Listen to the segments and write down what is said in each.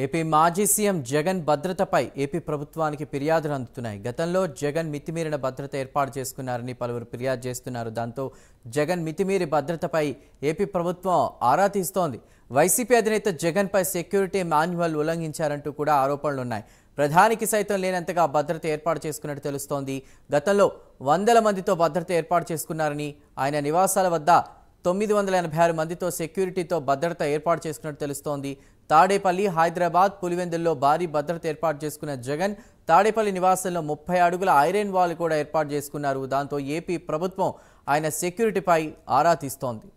AP మాజీ CM Jagan భద్రతపై AP ప్రభుత్వానికి ఫిర్యాదులు అందుతున్నాయి. గతంలో జగన్ మితిమీరిన భద్రత ఏర్పాటు చేసుకున్నారని పలువురు ఫిర్యాదు చేస్తున్నారు. దాంతో జగన్ మితిమీరి భద్రతపై ఏపీ ప్రభుత్వం ఆరా తీస్తోంది. వైసీపీ అధినేత జగన్పై సెక్యూరిటీ మాన్యువల్ ఉల్లంఘించారంటూ కూడా ఆరోపణలున్నాయి. ప్రధానికి సైతం లేనంతగా భద్రత ఏర్పాటు చేసుకున్నట్టు తెలుస్తోంది. గతంలో వందల మందితో భద్రత ఏర్పాటు చేసుకున్నారని, ఆయన నివాసాల వద్ద 986 మందితో సెక్యూరిటీతో భద్రత ఏర్పాటు చేసుకున్నట్టు తెలుస్తోంది. తాడేపల్లి, హైదరాబాద్, పులివెందుల్లో భారీ భద్రత ఏర్పాటు చేసుకున్న జగన్ తాడేపల్లి నివాసంలో 30 అడుగుల ఐరన్ వాల్ కూడా ఏర్పాటు చేసుకున్నారు. దాంతో ఏపీ ప్రభుత్వం ఆయన సెక్యూరిటీపై ఆరా తీస్తోంది.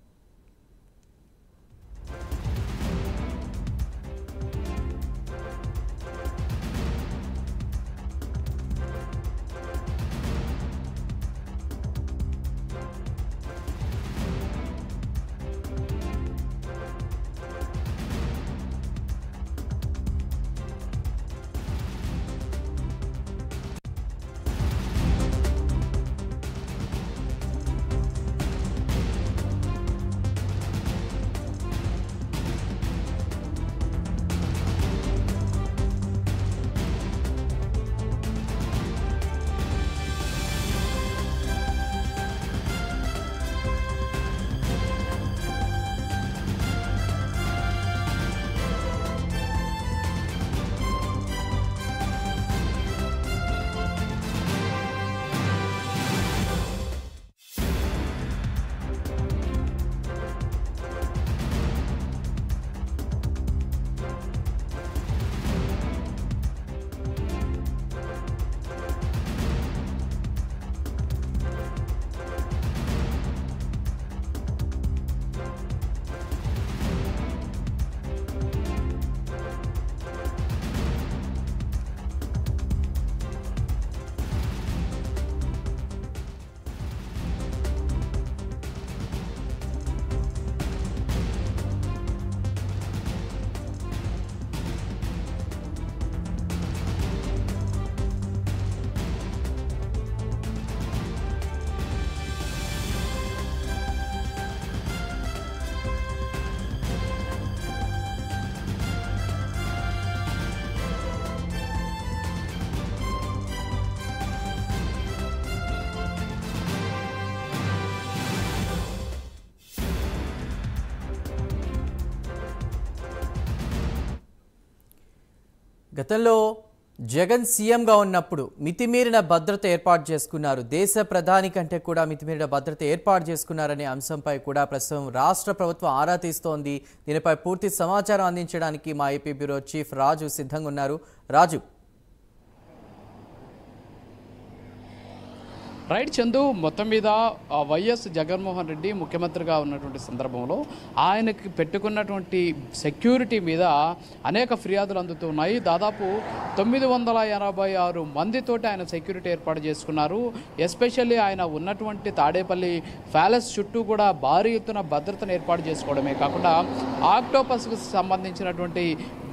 గతంలో జగన్ సీఎంగా ఉన్నప్పుడు మితిమీరిన భద్రత ఏర్పాటు చేసుకున్నారు. దేశ ప్రధాని కంటే కూడా మితిమీరిన భద్రత ఏర్పాటు చేసుకున్నారనే అంశంపై కూడా ప్రస్తుతం రాష్ట్ర ప్రభుత్వం ఆరా తీస్తోంది. దీనిపై పూర్తి సమాచారం అందించడానికి మా ఏపీ బ్యూరో చీఫ్ రాజు సిద్ధంగా ఉన్నారు. రాజు, రైట్ చందు, మొత్తం మీద వైఎస్ జగన్మోహన్ రెడ్డి ముఖ్యమంత్రిగా ఉన్నటువంటి సందర్భంలో ఆయనకి పెట్టుకున్నటువంటి సెక్యూరిటీ మీద అనేక ఫిర్యాదులు అందుతున్నాయి. దాదాపు 986 మందితోటి ఆయన సెక్యూరిటీ ఏర్పాటు చేసుకున్నారు. ఎస్పెషల్లీ ఆయన ఉన్నటువంటి తాడేపల్లి ప్యాలెస్ చుట్టూ కూడా భారీ ఎత్తున భద్రతను ఏర్పాటు చేసుకోవడమే కాకుండా ఆక్టోపస్కు సంబంధించినటువంటి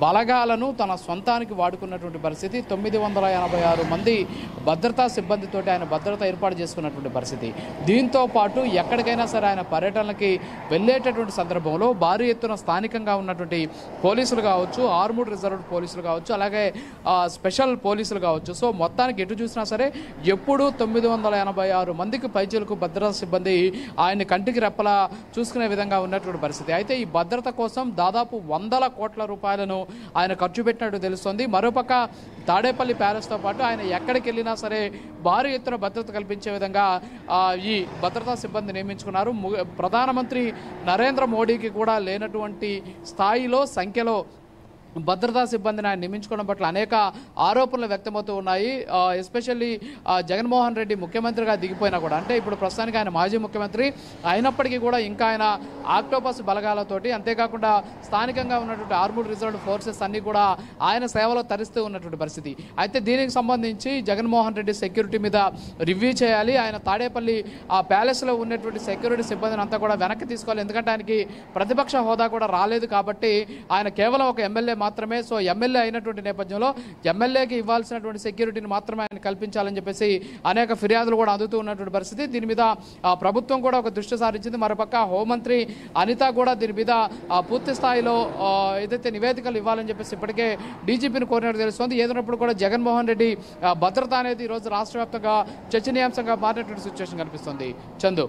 బలగాలను తన సొంతానికి వాడుకున్నటువంటి పరిస్థితి. 986 మంది భద్రతా సిబ్బందితోటి ఆయన భద్రత ఏర్పాటు చేసుకున్నటువంటి పరిస్థితి. దీంతో పాటు ఎక్కడికైనా సరే ఆయన పర్యటనలకి వెళ్ళేటటువంటి సందర్భంలో భారీ ఎత్తున స్థానికంగా ఉన్నటువంటి పోలీసులు కావచ్చు, ఆర్మూడ్ రిజర్వ్డ్ పోలీసులు కావచ్చు, అలాగే స్పెషల్ పోలీసులు కావచ్చు. సో మొత్తానికి ఎటు చూసినా సరే ఎప్పుడూ 986 మందికి పైచీలకు భద్రతా సిబ్బంది ఆయన కంటికి రెప్పలా చూసుకునే విధంగా ఉన్నటువంటి పరిస్థితి. అయితే ఈ భద్రత కోసం దాదాపు 100 కోట్ల రూపాయలను ఆయన ఖర్చు పెట్టినట్టు తెలుస్తోంది. మరోపక్క తాడేపల్లి ప్యాలెస్తో పాటు ఆయన ఎక్కడికి వెళ్ళినా సరే భారీ ఎత్తున భద్రత కల్పించే విధంగా ఈ భద్రతా సిబ్బంది నియమించుకున్నారు. ప్రధానమంత్రి నరేంద్ర మోడీకి కూడా లేనటువంటి స్థాయిలో సంఖ్యలో భద్రతా సిబ్బందిని ఆయన నియమించుకోవడం పట్ల అనేక ఆరోపణలు వ్యక్తమవుతూ ఉన్నాయి. ఎస్పెషల్లీ జగన్మోహన్ రెడ్డి ముఖ్యమంత్రిగా దిగిపోయినా కూడా, అంటే ఇప్పుడు ప్రస్తుతానికి ఆయన మాజీ ముఖ్యమంత్రి అయినప్పటికీ కూడా ఇంకా ఆయన ఆక్టోపస్ బలగాలతోటి, అంతేకాకుండా స్థానికంగా ఉన్నటువంటి ఆర్మూడ్ రిజర్వ్డ్ ఫోర్సెస్ అన్నీ కూడా ఆయన సేవలో తరిస్తూ ఉన్నటువంటి పరిస్థితి. అయితే దీనికి సంబంధించి జగన్మోహన్ రెడ్డి సెక్యూరిటీ మీద రివ్యూ చేయాలి. ఆయన తాడేపల్లి ఆ ప్యాలెస్లో ఉన్నటువంటి సెక్యూరిటీ సిబ్బందిని అంతా కూడా వెనక్కి తీసుకోవాలి. ఎందుకంటే ఆయనకి ప్రతిపక్ష హోదా కూడా రాలేదు కాబట్టి ఆయన కేవలం ఒక ఎమ్మెల్యే మాత్రమే సో ఎమ్మెల్యే అయినటువంటి నేపథ్యంలో ఎమ్మెల్యేకి ఇవ్వాల్సినటువంటి సెక్యూరిటీని మాత్రమే ఆయన కల్పించాలని చెప్పేసి అనేక ఫిర్యాదులు కూడా అందుతూ ఉన్నటువంటి పరిస్థితి. దీని మీద ప్రభుత్వం కూడా ఒక దృష్టి సారించింది. మరోపక్క హోంమంత్రి అనిత కూడా దీని మీద పూర్తి స్థాయిలో ఏదైతే నివేదికలు ఇవ్వాలని చెప్పేసి ఇప్పటికే డీజీపీని కోరినట్టు తెలుస్తోంది. ఏదైనప్పుడు కూడా జగన్మోహన్ రెడ్డి భద్రత అనేది ఈరోజు రాష్ట్ర వ్యాప్తంగా చర్చనీయాంశంగా మారినటువంటి సిచ్యువేషన్ కనిపిస్తుంది. చందు.